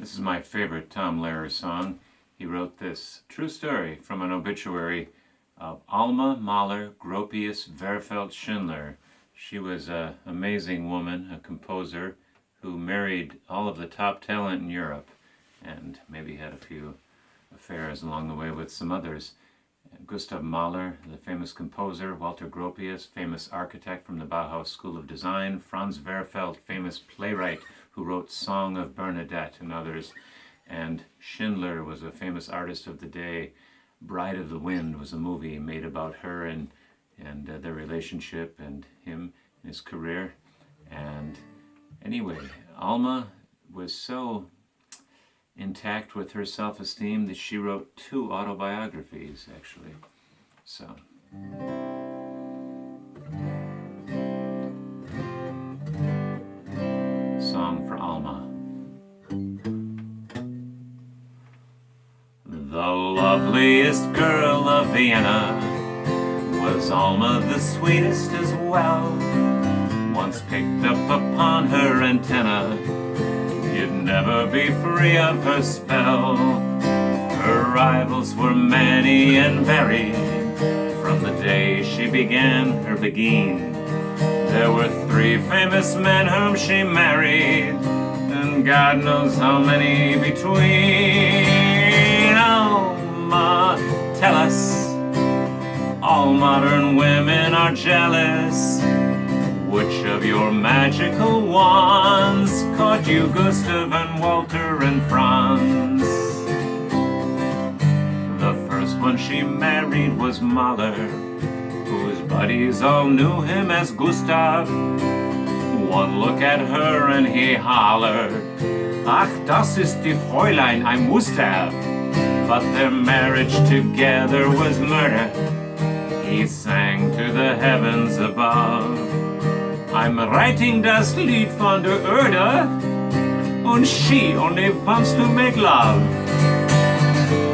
This is my favorite Tom Lehrer song. He wrote this true story from an obituary of Alma, Mahler, Gropius, Werfel, Schindler. She was an amazing woman, a composer, who married all of the top talent in Europe and maybe had a few affairs along the way with some others. Gustav Mahler, the famous composer, Walter Gropius, famous architect from the Bauhaus School of Design, Franz Werfel, famous playwright who wrote Song of Bernadette and others, and Schindler was a famous artist of the day. Bride of the Wind was a movie made about her and their relationship and him and his career. And anyway, Alma was so intact with her self-esteem that she wrote 2 autobiographies, actually. So song for Alma. The loveliest girl of Vienna was Alma, the sweetest as well. Once picked up upon her antenna, you'd never be free of her spell. Her rivals were many and varied. From the day she began her beguine, there were 3 famous men whom she married, and God knows how many between. Alma, tell us, all modern women are jealous. Which of your magical wands caught you Gustav and Walter and Franz? The first one she married was Mahler, whose buddies all knew him as Gustav. One look at her and he hollered, "Ach, das ist die Fräulein, I must have." But their marriage together was murder. He sang to the heavens above, "I'm writing das Lied von der Erde, und she only wants to make love."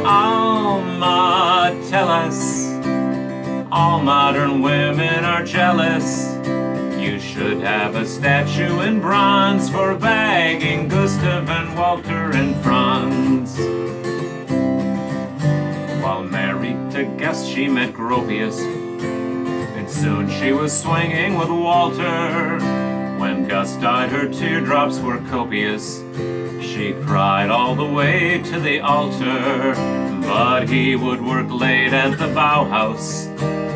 Alma, tell us, all modern women are jealous. You should have a statue in bronze for bagging Gustav and Walter and Franz. While married to Gus, she met Gropius, and soon she was swinging with Walter. When Gus died, her teardrops were copious. She cried all the way to the altar, but he would work late at the Bauhaus,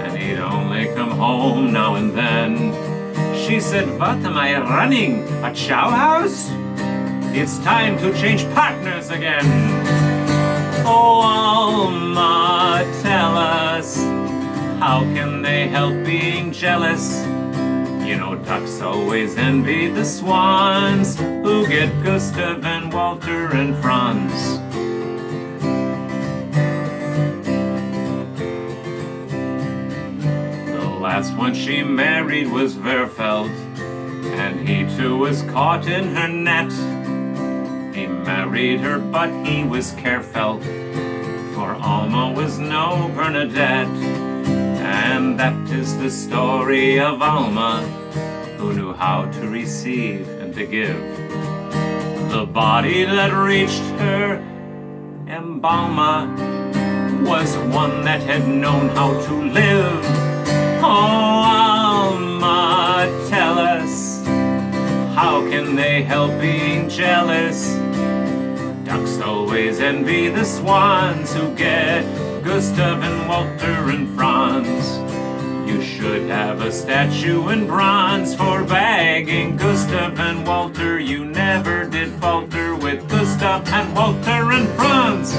and he'd only come home now and then. She said, "What am I running, a chow house? It's time to change partners again." Oh, Alma, tell us, how can they help being jealous? You know, ducks always envy the swans who get Gustav and Walter and Franz. The last one she married was Werfel, and he too was caught in her net. He married her, but he was careful, for Alma was no Bernadette. And that is the story of Alma, who knew how to receive and to give. The body that reached her embalma was one that had known how to live. Oh, Alma, tell us, how can they help being jealous? Ducks always envy the swans who get Gustav and Walter and Franz. You should have a statue in bronze for bagging Gustav and Walter. You never did falter with Gustav and Walter and Franz.